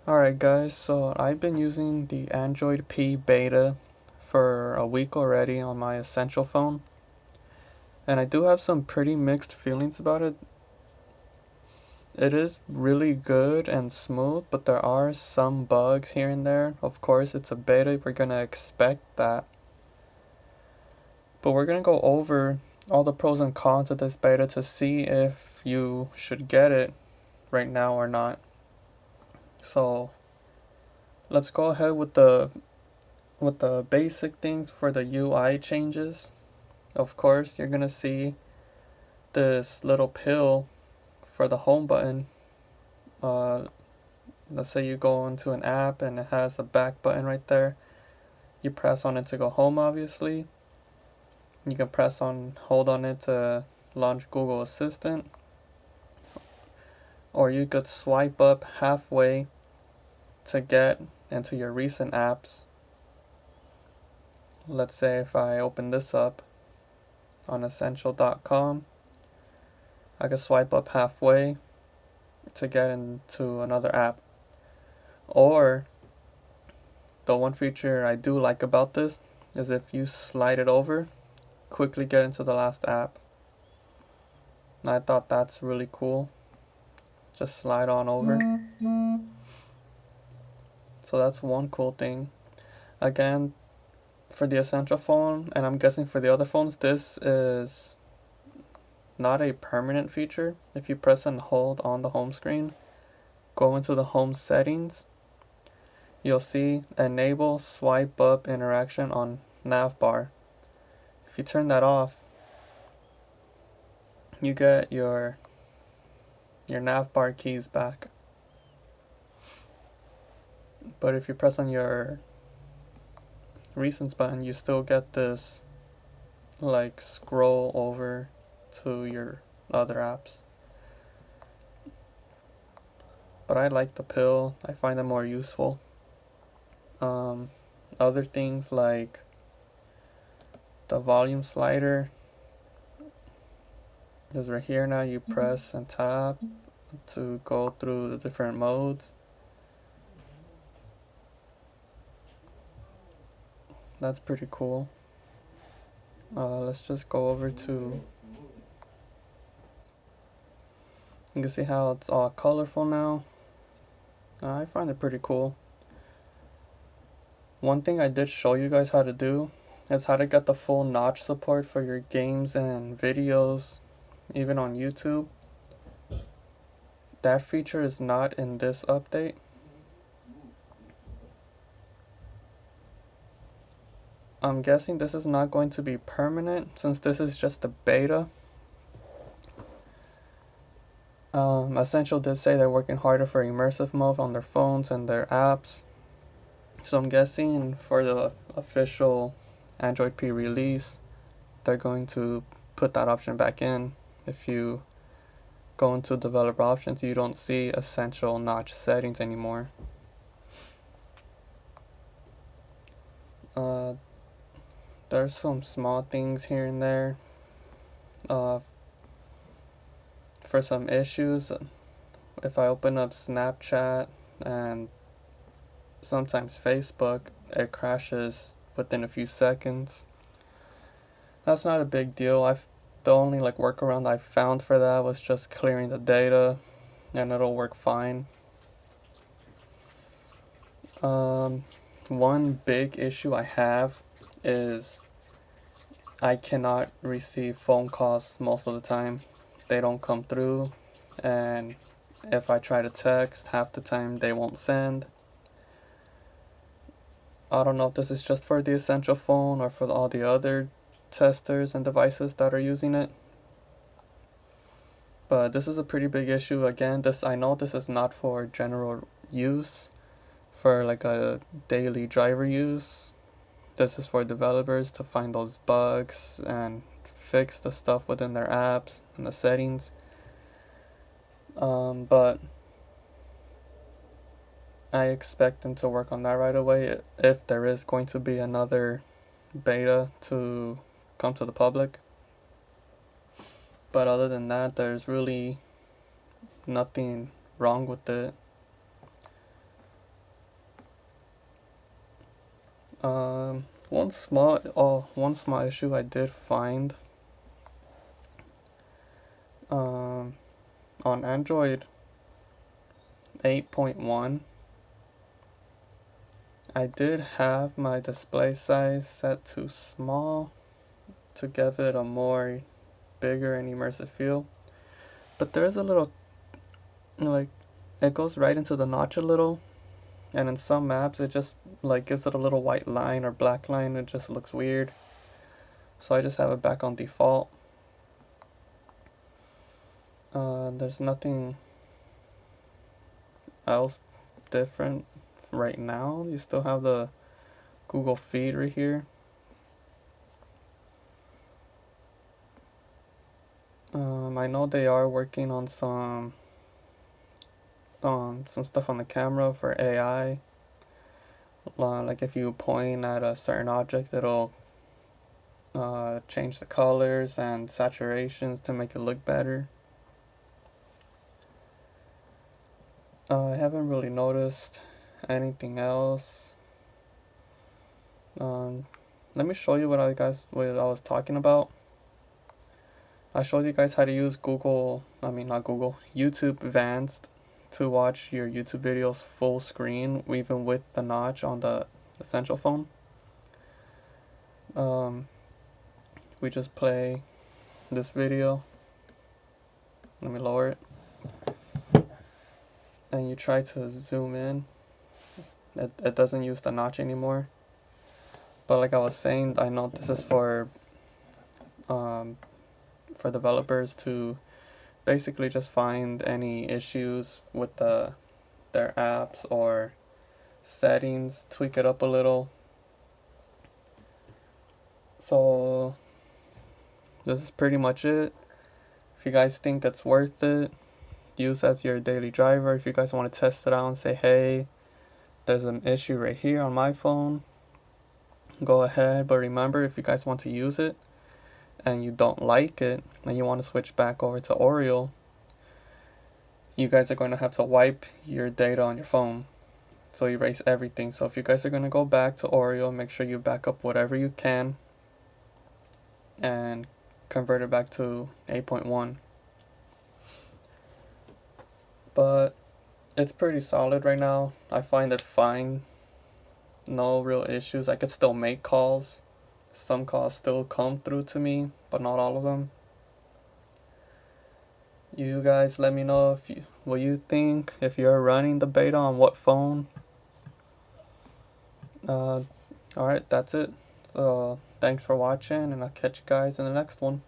Alright guys, so I've been using the Android P beta for a week already on my Essential phone, and I do have some pretty mixed feelings about it. It is really good and smooth, but there are some bugs here and there. Of course, it's a beta, we're gonna expect that. But we're gonna go over all the pros and cons of this beta to see if you should get it right now or not. So let's go ahead with the basic things for the UI changes. Of course, you're gonna see this little pill for the home button. Let's say you go into an app and it has a back button right there. You press on it to go home, obviously. You can hold on it to launch Google Assistant. Or you could swipe up halfway to get into your recent apps. Let's say if I open this up on essential.com, I could swipe up halfway to get into another app. Or the one feature I do like about this is if you slide it over, quickly get into the last app. I thought that's really cool. Just slide on over. So that's one cool thing. Again, for the Essential phone, and I'm guessing for the other phones, this is not a permanent feature. If you press and hold on the home screen, go into the home settings, you'll see enable swipe up interaction on navbar. If you turn that off, you get your navbar keys back. But if you press on your recents button, you still get this like scroll over to your other apps. But I like the pill. I find them more useful. Other things like the volume slider is right here. Now you press and tap to go through the different modes. That's pretty cool. Let's just go over to, you can see how it's all colorful now. I find it pretty cool. One thing I did show you guys how to do is how to get the full notch support for your games and videos, even on YouTube. That feature is not in this update. I'm guessing this is not going to be permanent since this is just a beta. Essential did say they're working harder for immersive mode on their phones and their apps. So I'm guessing for the official Android P release, they're going to put that option back in. If you go into developer options, you don't see Essential notch settings anymore. There's some small things here and there. For some issues, if I open up Snapchat and sometimes Facebook, it crashes within a few seconds. That's not a big deal. The only workaround I found for that was just clearing the data, and it'll work fine. One big issue I have is I cannot receive phone calls most of the time. They don't come through, and if I try to text, half the time they won't send. I don't know if this is just for the Essential phone or for all the other testers and devices that are using it. But this is a pretty big issue. Again, I know this is not for general use, for a daily driver use. This is for developers to find those bugs and fix the stuff within their apps and the settings. But I expect them to work on that right away if there is going to be another beta to come to the public. But other than that, there's really nothing wrong with it. One small issue I did find on Android 8.1. I did have my display size set to small to give it a more bigger and immersive feel, but there's a little, like, it goes right into the notch a little, and in some maps it just like gives it a little white line or black line. It just looks weird, so I just have it back on default. There's nothing else different right now. You still have the Google feed right here. I know they are working on some stuff on the camera for AI. Like if you point at a certain object, it'll change the colors and saturations to make it look better. I haven't really noticed anything else. Let me show you what I was talking about. I showed you guys how to use YouTube Advanced to watch your YouTube videos full screen, even with the notch on the Essential phone. We just play this video. Let me lower it. And you try to zoom in. It doesn't use the notch anymore. But like I was saying, I know this is for developers to basically just find any issues with their apps or settings, tweak it up a little. So this is pretty much it. If you guys think it's worth it, use as your daily driver. If you guys want to test it out and say, hey, there's an issue right here on my phone, go ahead. But remember, if you guys want to use it and you don't like it and you want to switch back over to Oreo, you guys are going to have to wipe your data on your phone. So erase everything. So if you guys are going to go back to Oreo, make sure you back up whatever you can and convert it back to 8.1. But it's pretty solid right now. I find it fine. No real issues. I could still make calls. Some calls still come through to me, but not all of them. You guys let me know what you think, if you're running the beta, on what phone. Alright, that's it. So thanks for watching, and I'll catch you guys in the next one.